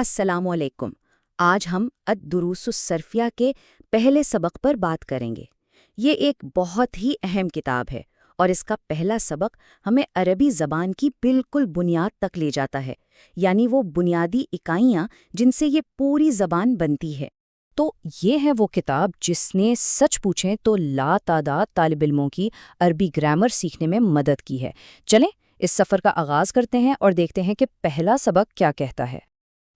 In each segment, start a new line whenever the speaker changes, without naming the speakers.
السلام علیکم۔ آج ہم الدروس الصرفیہ کے پہلے سبق پر بات کریں گے۔ یہ ایک بہت ہی اہم کتاب ہے اور اس کا پہلا سبق ہمیں عربی زبان کی بالکل بنیاد تک لے جاتا ہے، یعنی وہ بنیادی اکائیاں جن سے یہ پوری زبان بنتی ہے۔ تو یہ ہے وہ کتاب جس نے سچ پوچھیں تو لا تعداد طالب علموں کی عربی گرامر سیکھنے میں مدد کی ہے۔ چلیں اس سفر کا آغاز کرتے ہیں اور دیکھتے ہیں کہ پہلا سبق کیا کہتا ہے۔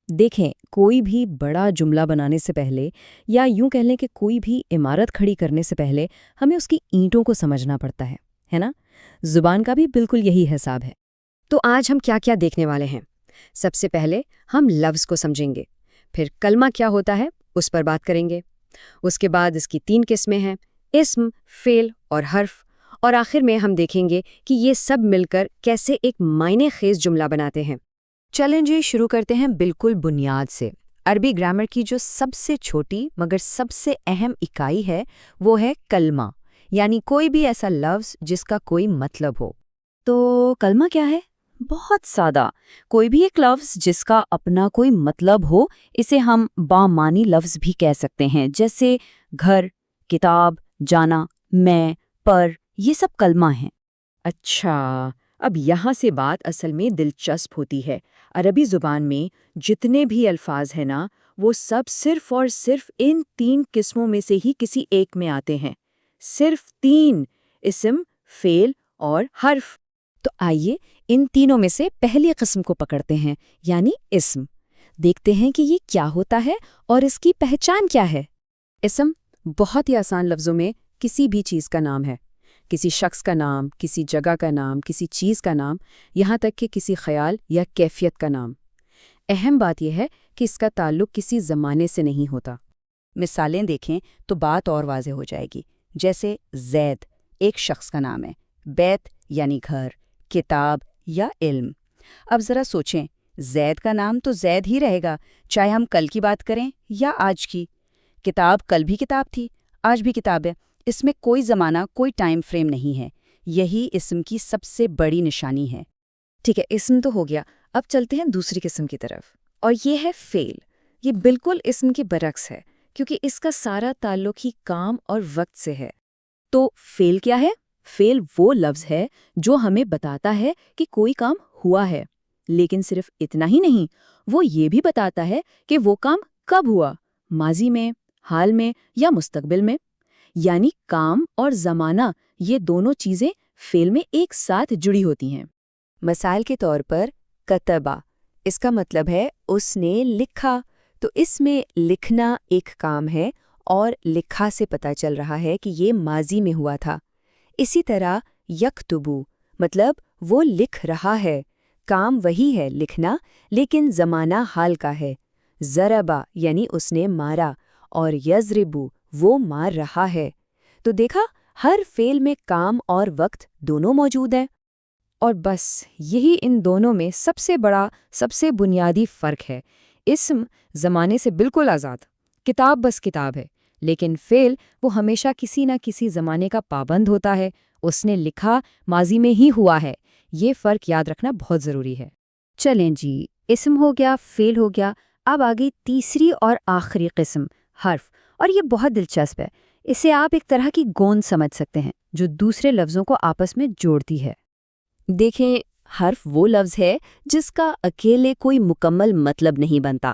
دیکھیں، کوئی بھی بڑا جملہ بنانے سے پہلے یا یوں کہہ لیں کہ کوئی بھی عمارت کھڑی کرنے سے پہلے ہمیں اس کی اینٹوں کو سمجھنا پڑتا ہے نا؟ زبان کا بھی بالکل یہی حساب ہے۔ تو آج ہم کیا کیا دیکھنے والے ہیں؟ سب سے پہلے ہم لفظ کو سمجھیں گے، پھر کلمہ کیا ہوتا ہے اس پر بات کریں گے، اس کے بعد اس کی 3 قسمیں ہیں: اسم، فعل اور حرف، اور آخر میں ہم دیکھیں گے کہ یہ سب مل کر کیسے ایک معنی خیز جملہ بناتے ہیں۔ چلیں جی، شروع کرتے ہیں بالکل بنیاد سے۔ عربی گرامر کی جو سب سے چھوٹی مگر سب سے اہم اکائی ہے وہ ہے کلمہ، یعنی کوئی بھی ایسا لفظ جس کا کوئی مطلب ہو۔ تو کلمہ کیا ہے؟ بہت سادہ، کوئی بھی ایک لفظ جس کا اپنا کوئی مطلب ہو، اسے ہم بامعنی لفظ بھی کہہ سکتے ہیں، جیسے گھر، کتاب، جانا، میں، پر، یہ سب کلمہ ہیں۔ اچھا، اب یہاں سے بات اصل میں دلچسپ ہوتی ہے۔ عربی زبان میں جتنے بھی الفاظ ہیں نا، وہ سب صرف اور صرف ان 3 قسموں میں سے ہی کسی ایک میں آتے ہیں۔ صرف 3: اسم، فعل اور حرف۔ تو آئیے ان تینوں میں سے پہلی قسم کو پکڑتے ہیں، یعنی اسم۔ دیکھتے ہیں کہ یہ کیا ہوتا ہے اور اس کی پہچان کیا ہے۔ اسم بہت ہی آسان لفظوں میں کسی بھی چیز کا نام ہے، کسی شخص کا نام، کسی جگہ کا نام، کسی چیز کا نام، یہاں تک کہ کسی خیال یا کیفیت کا نام۔ اہم بات یہ ہے کہ اس کا تعلق کسی زمانے سے نہیں ہوتا۔ مثالیں دیکھیں تو بات اور واضح ہو جائے گی، جیسے زید ایک شخص کا نام ہے، بیت یعنی گھر، کتاب یا علم۔ اب ذرا سوچیں، زید کا نام تو زید ہی رہے گا، چاہے ہم کل کی بات کریں یا آج کی۔ کتاب کل بھی کتاب تھی، آج بھی کتاب ہے، اس میں کوئی زمانہ، کوئی ٹائم فریم نہیں ہے۔ یہی اسم کی سب سے بڑی نشانی ہے۔ ٹھیک ہے، اسم تو ہو گیا، اب چلتے ہیں دوسری قسم کی طرف، اور یہ ہے فعل۔ یہ بالکل اسم کے برعکس ہے، کیونکہ اس کا سارا تعلق ہی کام اور وقت سے ہے۔ تو فعل کیا ہے؟ فعل وہ لفظ ہے جو ہمیں بتاتا ہے کہ کوئی کام ہوا ہے، لیکن صرف اتنا ہی نہیں، وہ یہ بھی بتاتا ہے کہ وہ کام کب ہوا، ماضی میں، حال میں یا مستقبل میں۔ یعنی کام اور زمانہ، یہ دونوں چیزیں فعل میں ایک ساتھ جڑی ہوتی ہیں۔ مثال کے طور پر کتبہ، اس کا مطلب ہے اس نے لکھا، تو اس میں لکھنا ایک کام ہے اور لکھا سے پتہ چل رہا ہے کہ یہ ماضی میں ہوا تھا۔ اسی طرح یکتبو، مطلب وہ لکھ رہا ہے، کام وہی ہے لکھنا، لیکن زمانہ حال کا ہے۔ ضربہ یعنی اس نے مارا، اور یضربو وہ مار رہا ہے۔ تو دیکھا، ہر فعل میں کام اور وقت دونوں موجود ہیں۔ اور بس یہی ان دونوں میں سب سے بڑا، سب سے بنیادی فرق ہے۔ اسم زمانے سے بالکل آزاد، کتاب بس کتاب ہے، لیکن فعل وہ ہمیشہ کسی نہ کسی زمانے کا پابند ہوتا ہے۔ اس نے لکھا، ماضی میں ہی ہوا ہے۔ یہ فرق یاد رکھنا بہت ضروری ہے۔ چلیں جی، اسم ہو گیا، فعل ہو گیا، اب آگے تیسری اور آخری قسم، حرف، اور یہ بہت دلچسپ ہے۔ اسے آپ ایک طرح کی گوند سمجھ سکتے ہیں جو دوسرے لفظوں کو آپس میں جوڑتی ہے۔ دیکھیں، حرف وہ لفظ ہے جس کا اکیلے کوئی مکمل مطلب نہیں بنتا،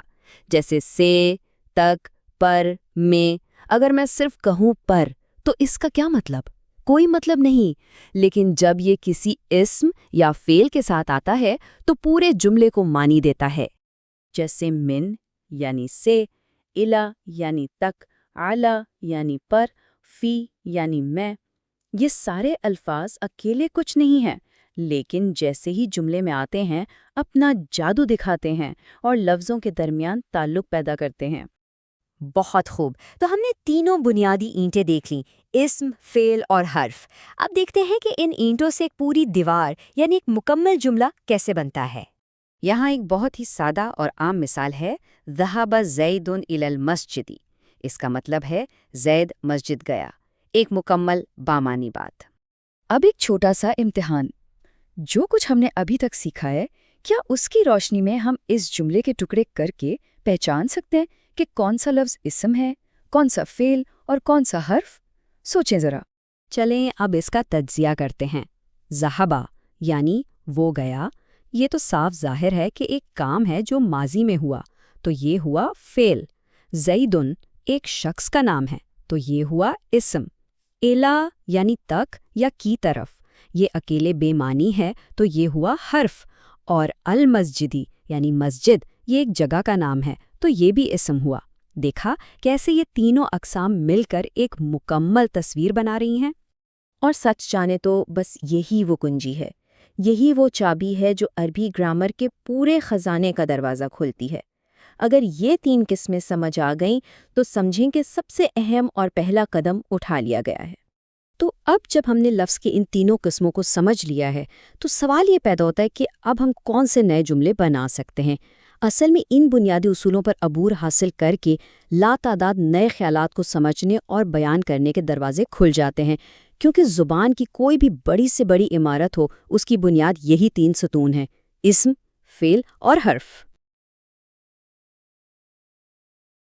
جیسے سے، تک، پر، میں۔ اگر میں صرف کہوں پر، تو اس کا کیا مطلب؟ کوئی مطلب نہیں، لیکن جب یہ کسی اسم یا فعل کے ساتھ آتا ہے تو پورے جملے کو معنی دیتا ہے۔ جیسے من یعنی سے، الا یعنی تک، علی یعنی پر، فی یعنی میں۔ یہ سارے الفاظ اکیلے کچھ نہیں ہیں، لیکن جیسے ہی جملے میں آتے ہیں اپنا جادو دکھاتے ہیں اور لفظوں کے درمیان تعلق پیدا کرتے ہیں۔ بہت خوب، تو ہم نے تینوں بنیادی اینٹیں دیکھ لیں، اسم، فعل اور حرف۔ اب دیکھتے ہیں کہ ان اینٹوں سے ایک پوری دیوار یعنی ایک مکمل جملہ کیسے بنتا ہے۔ یہاں ایک بہت ہی سادہ اور عام مثال ہے، ذہب زید الی المسجد۔ اس کا مطلب ہے زید مسجد گیا، ایک مکمل بامعنی بات۔ اب ایک چھوٹا سا امتحان۔ جو کچھ ہم نے ابھی تک سیکھا ہے، کیا اس کی روشنی میں ہم اس جملے کے ٹکڑے کر کے پہچان سکتے ہیں کہ کون سا لفظ اسم ہے، کون سا فعل اور کون سا حرف؟ سوچیں ذرا۔
چلیں اب اس کا تجزیہ کرتے ہیں۔ ذہبا یعنی وہ گیا، یہ تو صاف ظاہر ہے کہ ایک کام ہے جو ماضی میں ہوا، تو یہ ہوا فعل۔ زیدن ایک شخص کا نام ہے، تو یہ ہوا اسم۔ الا یعنی تک یا کی طرف، یہ اکیلے بے معنی ہے، تو یہ ہوا حرف۔ اور المسجدی یعنی مسجد، یہ ایک جگہ کا نام ہے، تو یہ بھی اسم ہوا۔ دیکھا کیسے یہ تینوں اقسام مل کر ایک مکمل تصویر بنا رہی ہیں؟
اور سچ جانے تو بس یہی وہ کنجی ہے، یہی وہ چابی ہے جو عربی گرامر کے پورے خزانے کا دروازہ کھولتی ہے۔ اگر یہ 3 قسمیں سمجھ آ گئیں تو سمجھیں کہ سب سے اہم اور پہلا قدم اٹھا لیا گیا ہے۔
تو اب جب ہم نے لفظ کی ان تینوں قسموں کو سمجھ لیا ہے تو سوال یہ پیدا ہوتا ہے کہ اب ہم کون سے نئے جملے بنا سکتے ہیں؟ اصل میں ان بنیادی اصولوں پر عبور حاصل کر کے لاتعداد نئے خیالات کو سمجھنے اور بیان کرنے کے دروازے کھل جاتے ہیں، کیونکہ زبان کی کوئی بھی بڑی سے بڑی عمارت ہو، اس کی بنیاد یہی 3 ستون ہیں: اسم، فعل اور حرف۔